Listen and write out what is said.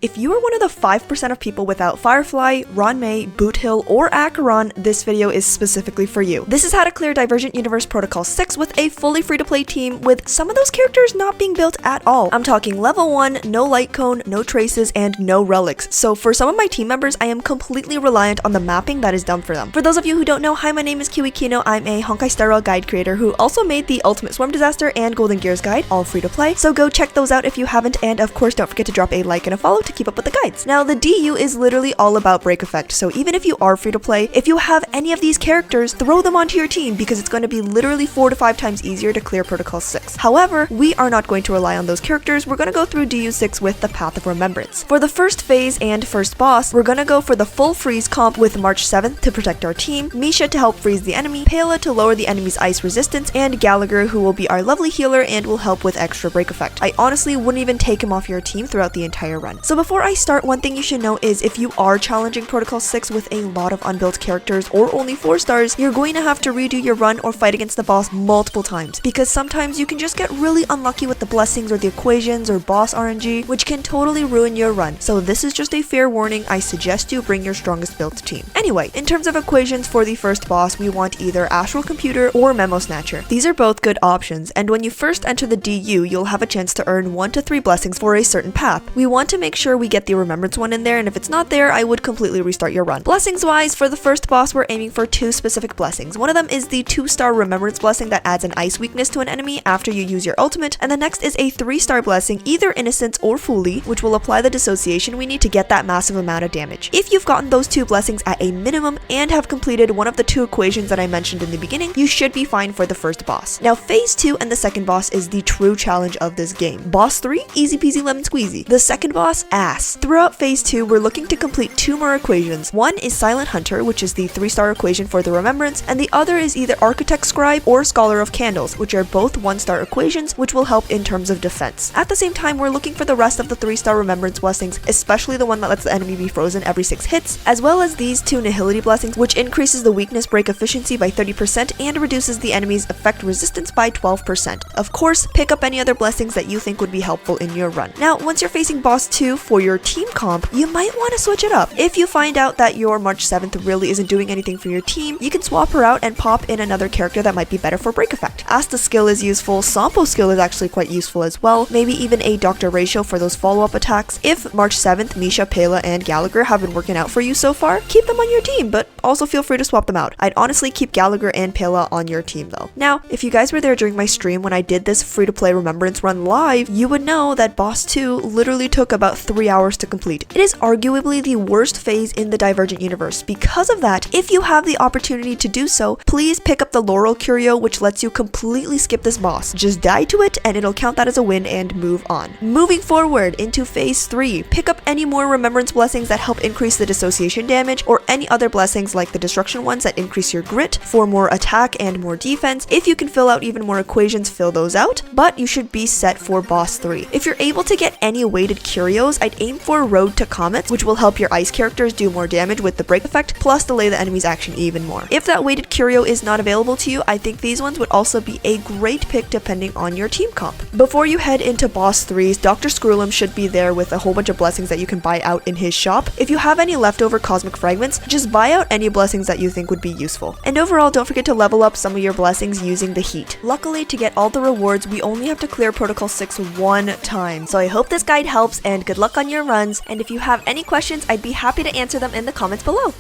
If you are one of the 5% of people without Firefly, Ruan, Boothill, or Acheron, this video is specifically for you. This is how to clear Divergent Universe Protocol 6 with a fully free-to-play team with some of those characters not being built at all. I'm talking level 1, no light cone, no traces, and no relics. So for some of my team members, I am completely reliant on the mapping that is done for them. For those of you who don't know, hi, my name is Kiwi Kino. I'm a Honkai Star Rail guide creator who also made the Ultimate Swarm Disaster and Golden Gears guide, all free-to-play. So go check those out if you haven't, and of course don't forget to drop a like and a follow to keep up with the guides. Now, the DU is literally all about break effect, so even if you are free to play, if you have any of these characters, throw them onto your team because it's going to be literally 4 to 5 times easier to clear Protocol 6. However, we are not going to rely on those characters. We're going to go through DU 6 with the Path of Remembrance. For the first phase and first boss, we're going to go for the full freeze comp with March 7th to protect our team, Misha to help freeze the enemy, Pela to lower the enemy's ice resistance, and Gallagher, who will be our lovely healer and will help with extra break effect. I honestly wouldn't even take him off your team throughout the entire run. So before I start, one thing you should know is if you are challenging Protocol 6 with a lot of unbuilt characters or only 4 stars, you're going to have to redo your run or fight against the boss multiple times, because sometimes you can just get really unlucky with the blessings or the equations or boss RNG, which can totally ruin your run. So this is just a fair warning. I suggest you bring your strongest built team. Anyway, in terms of equations for the first boss, we want either Astral Computer or Memo Snatcher. These are both good options, and when you first enter the DU, you'll have a chance to earn 1 to 3 blessings for a certain path. We want to make sure we get the Remembrance one in there, and if it's not there, I would completely restart your run. Blessings wise, for the first boss, we're aiming for 2 specific blessings. One of them is the 2-star Remembrance blessing that adds an ice weakness to an enemy after you use your ultimate, and the next is a 3-star blessing, either Innocence or Fully, which will apply the dissociation we need to get that massive amount of damage. If you've gotten those 2 blessings at a minimum and have completed one of the 2 equations that I mentioned in the beginning, you should be fine for the first boss. Now, phase 2 and the second boss is the true challenge of this game. Boss 3, easy peasy lemon squeezy. The second boss, ass. Throughout phase 2, we're looking to complete 2 more equations. One is Silent Hunter, which is the 3-star equation for the Remembrance, and the other is either Architect Scribe or Scholar of Candles, which are both 1-star equations, which will help in terms of defense. At the same time, we're looking for the rest of the 3-star Remembrance blessings, especially the one that lets the enemy be frozen every 6 hits, as well as these 2 Nihility blessings, which increases the weakness break efficiency by 30% and reduces the enemy's effect resistance by 12%. Of course, pick up any other blessings that you think would be helpful in your run. Now, once you're facing boss 2 for your team comp, you might want to switch it up. If you find out that your March 7th really isn't doing anything for your team, you can swap her out and pop in another character that might be better for break effect. Asta skill is useful, Sampo skill is actually quite useful as well, maybe even a Dr. Ratio for those follow-up attacks. If March 7th, Misha, Pela, and Gallagher have been working out for you so far, keep them on your team, but also feel free to swap them out. I'd honestly keep Gallagher and Pela on your team though. Now, if you guys were there during my stream when I did this free-to-play Remembrance run live, you would know that boss 2 literally took about 3 hours to complete. It is arguably the worst phase in the Divergent universe. Because of that, if you have the opportunity to do so, please pick up the Laurel Curio, which lets you completely skip this boss. Just die to it and it'll count that as a win and move on. Moving forward into phase 3, pick up any more Remembrance blessings that help increase the dissociation damage, or any other blessings like the destruction ones that increase your grit for more attack and more defense. If you can fill out even more equations, fill those out, but you should be set for boss 3. If you're able to get any weighted curios, I'd aim for Road to Comets, which will help your ice characters do more damage with the break effect, plus delay the enemy's action even more. If that weighted curio is not available to you, I think these ones would also be a great pick depending on your team comp. Before you head into boss 3s, Dr. Screwlum should be there with a whole bunch of blessings that you can buy out in his shop. If you have any leftover cosmic fragments, just buy out any blessings that you think would be useful. And overall, don't forget to level up some of your blessings using the heat. Luckily, to get all the rewards, we only have to clear Protocol 6 one time. So I hope this guide helps, and good luck on your runs, and if you have any questions, I'd be happy to answer them in the comments below.